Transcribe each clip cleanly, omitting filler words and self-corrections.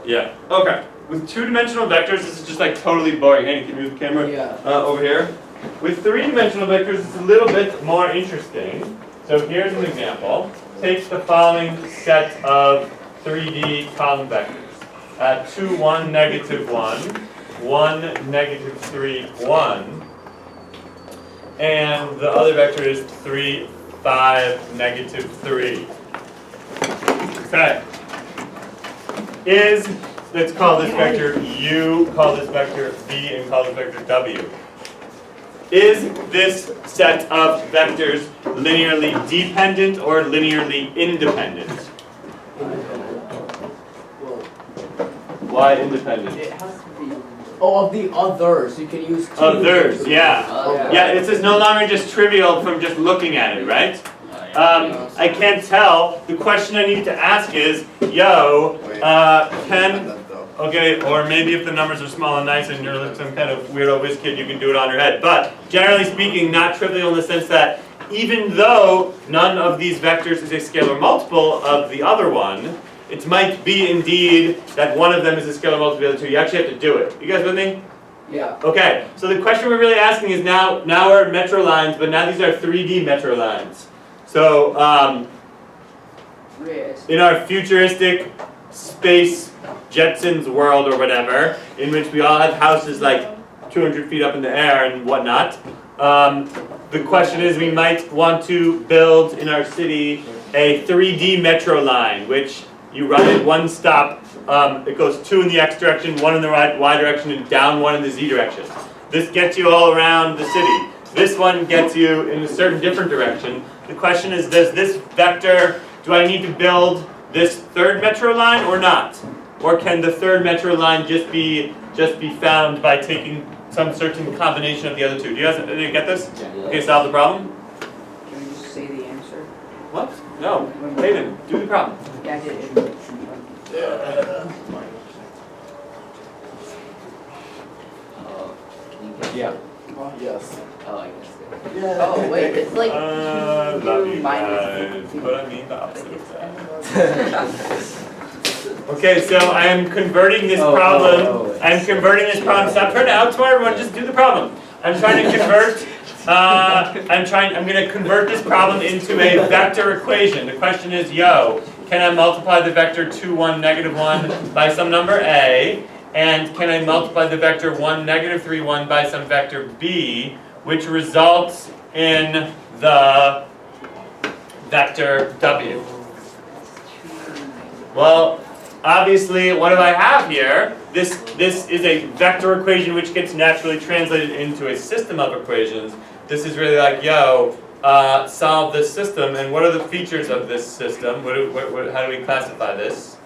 Yeah. Okay. With two-dimensional vectors, this is just like totally boring. Hey, can you move the camera over here? With three-dimensional vectors, it's a little bit more interesting. So here's an example. Take the following set of 3D column vectors. 2, 1, negative 1, 1, negative 3, 1. And the other vector is 3, 5, negative 3. Okay. Let's call this vector U, call this vector V, and call this vector W. Is this set of vectors linearly dependent or linearly independent? Why independent? It has to be. Oh, of the others. You can use two. Others, yeah. Yeah, this is no longer just trivial from just looking at it, right? I can't tell. The question I need to ask is, okay, or maybe if the numbers are small and nice and you're like some kind of weirdo whiz kid, you can do it on your head. But generally speaking, not trivial in the sense that even though none of these vectors is a scalar multiple of the other one, it might be indeed that one of them is a scalar multiple of the other two. You actually have to do it. You guys with me? Yeah. Okay, so the question we're really asking is now we're metro lines, but now these are 3D metro lines. So in our futuristic space Jetsons world or whatever, in which we all have houses like 200 feet up in the air and whatnot, the question is we might want to build in our city a 3D metro line, which you run it one stop, it goes 2 in the x direction, 1 in the y direction, and down 1 in the z direction. This gets you all around the city. This one gets you in a certain different direction. The question is, does this vector, do I need to build this third metro line or not? Or can the third metro line just be found by taking some certain combination of the other two? Do you guys get this? Okay, solve the problem? Can we just say the answer? What? No. Hayden, do the problem. Yeah, I did it. Yeah. Yes. Oh, I guess. Yeah. Oh, wait, it's like Love you guys, but I mean the opposite of that. Okay, so I am converting this problem. I'm converting this problem. Stop for now. Tomorrow, everyone, just do the problem. I'm trying to convert. I'm going to convert this problem into a vector equation. The question is, can I multiply the vector 2, 1, negative 1 by some number A? And can I multiply the vector 1, negative 3, 1 by some vector B, which results in the vector W? Well, obviously, what do I have here? This is a vector equation which gets naturally translated into a system of equations. This is really like, solve this system. And what are the features of this system? How do we classify this?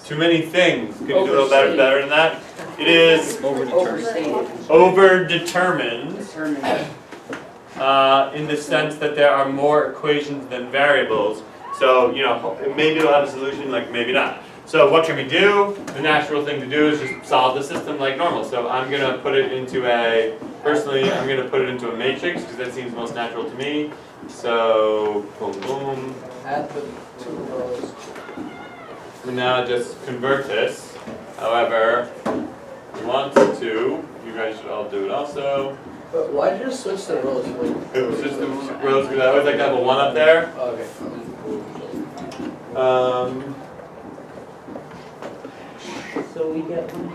Too many things. Can you do a little better than that? It is overdetermined. In the sense that there are more equations than variables. So, maybe it'll have a solution, like maybe not. So what can we do? The natural thing to do is just solve the system like normal. So I'm going to put it into personally, I'm going to put it into a matrix because that seems most natural to me. So, boom, boom. Add the 2 rows. And now just convert this. However, if you want to, you guys should all do it also. But why did you just switch the rows? It was just the rows because I always like to have a 1 up there. Okay. So we get one.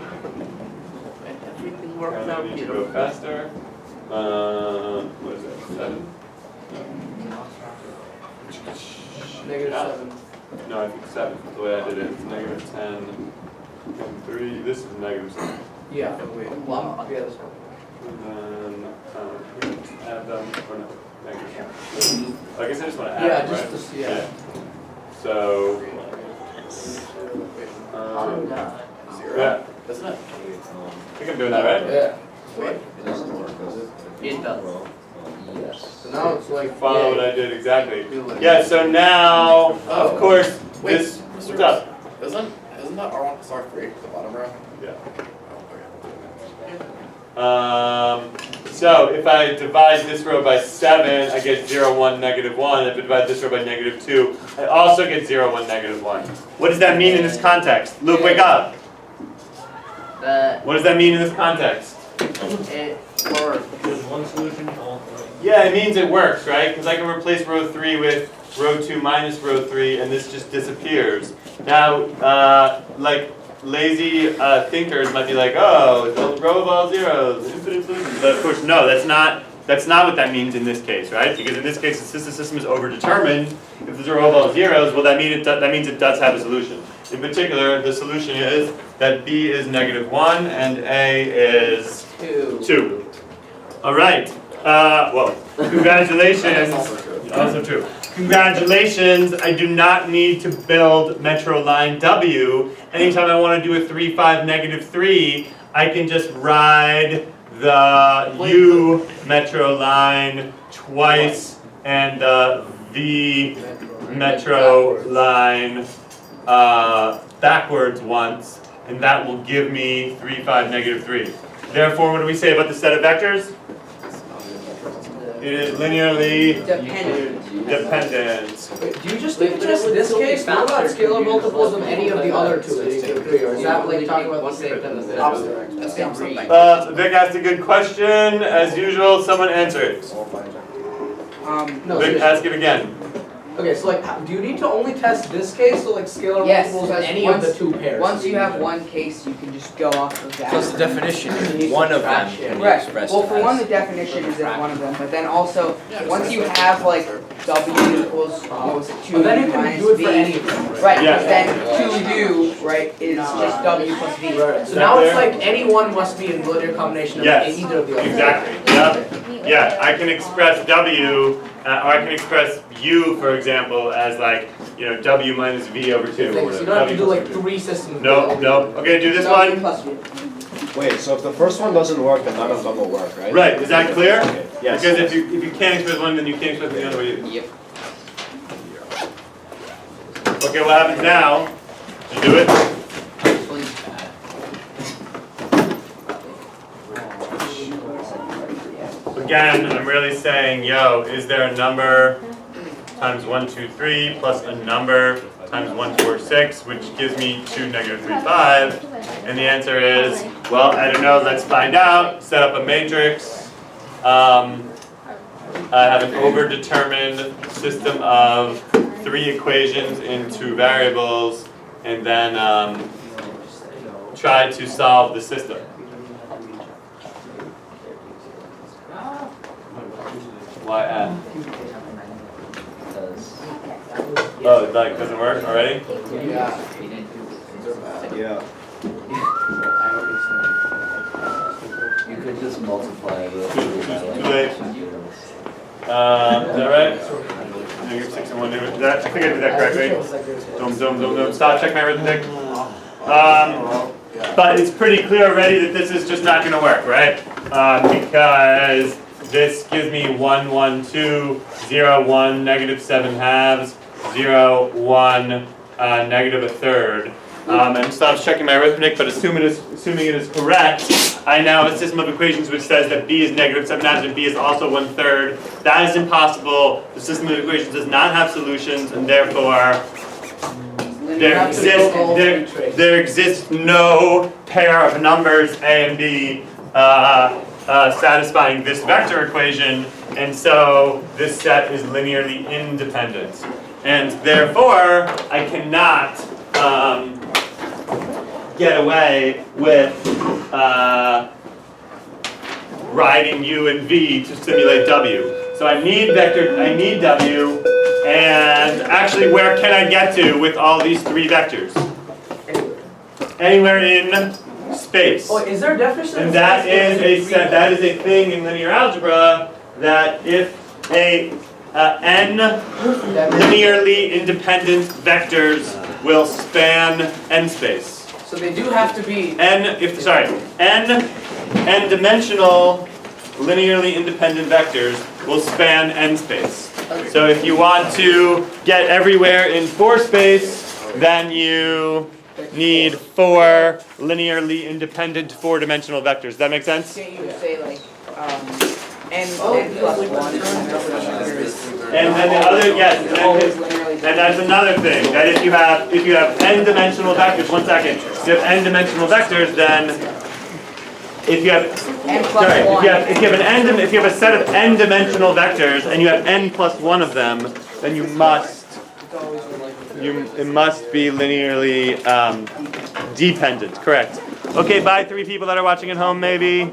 And everything works out I need to go beautiful. faster. What is that? 7? -7. No, I think 7. The way I did it, it's negative 10, and 3. This is negative 7. Yeah. Wait. Well, yeah, this one. And then add them, or no, negative 1. I guess I just want to add them, right? Yeah. So, 0. yeah, Doesn't it? I think I'm doing that right. Yeah. Wait. It doesn't work, does it? It does. Yes. So now it's like. Follow what I did exactly. Yeah, so now, of course, Wait, this, what's up? Isn't that R1 plus R3, the bottom row? Yeah. Oh, okay. So if I divide this row by 7, I get 0, 1, negative 1. If I divide this row by negative 2, I also get 0, 1, negative 1. What does that mean in this context? Luke, wake up. That What does that mean in this context? it works. There's one solution, all three. Yeah, it means it works, right? Because I can replace row 3 with row 2 minus row 3, and this just disappears. Now, like lazy thinkers might be like, oh, the row of all zeros, infinite solutions. But of course, no, that's not what that means in this case, right? Because in this case, since the system is overdetermined, if there's a row of all zeros, well, that means it does have a solution. In particular, the solution is that b is negative 1 and a is 2. All right. Well, congratulations. Also true. Congratulations, I do not need to build metro line W. Anytime I want to do a 3, 5, negative 3, I can just ride the U metro line twice and the V metro line backwards once, and that will give me 3, 5, negative 3. Therefore, what do we say about the set of vectors? It is linearly dependent. Wait, do you just think just this case? What about scalar multiples of any of the other two that you give 3? Or is that like talking about the same opposite? Vic asked a good question. As usual, someone answer it. No, Vic, so ask it again. okay, so like, do you need to only test this case, so like scalar Yes, multiples of because any of the once- 2 pairs? Once you have one case, you can just go off of that. Plus the definition, You need one of them subtraction. can be Right, expressed well, for one, as. the definition is in one of them, but then also, once you have like W equals, what was it, 2 But then you can minus do it V. for any of them, right? Right, Yeah. because then 2U, right, is just W plus V. Right. So that now it's clear? like any one must be in linear combination of Yes, either of the others. exactly. Yep. Yeah, I can express W, or I can express U, for example, as like, W minus V over 2. So you don't have to do like 3 systems. No, no. Okay, do this W one. plus V. Wait, so if the first one doesn't work, then none of them will work, right? Right, is that clear? Okay, yes. Because if you can't express one, then you can't express the other way. Yep. Okay, what happens now? Did you do it? Again, I'm really saying, yo, is there a number times 1, 2, 3 plus a number times 1, 2, or 6, which gives me 2, negative 3, 5? And the answer is, well, I don't know, let's find out. Set up a matrix. I have an overdetermined system of 3 equations in 2 variables, and then try to solve the system. Why add? Oh, it like doesn't work already? Yeah. Yeah. You could just multiply the. Too late. Is that right? Negative 6 and 1. I think I did that correctly. Don't. Stop, check my arithmetic. But it's pretty clear already that this is just not going to work, right? Because this gives me 1, 1, 2, 0, 1, negative 7 halves, 0, 1, negative a third. And stop checking my arithmetic, but assuming it is correct, I now have a system of equations which says that b is negative 7 halves and b is also 1/3. That is impossible. The system of equations does not have solutions, and therefore there exists no pair of numbers a and b satisfying this vector equation, and so this set is linearly independent. And therefore, I cannot get away with writing u and v to simulate w. So I need w, and actually where can I get to with all these 3 vectors? Anywhere in space. Oh, is there a definition? And that is a thing in linear algebra, that if n linearly independent vectors will span n space. So they do have to be. n dimensional linearly independent vectors will span n space. So if you want to get everywhere in 4 space, then you need 4 linearly independent 4-dimensional vectors. Does that make sense? Can't you say like, n plus 1. And then the other, yes, Always linearly. and that's another thing, that if you have n-dimensional vectors, one second, if you have n-dimensional vectors, then if you have, N plus sorry, 1. if you have a set of n-dimensional vectors and you have n plus 1 of them, then it must be linearly dependent, correct. Okay, bye 3 people that are watching at home maybe.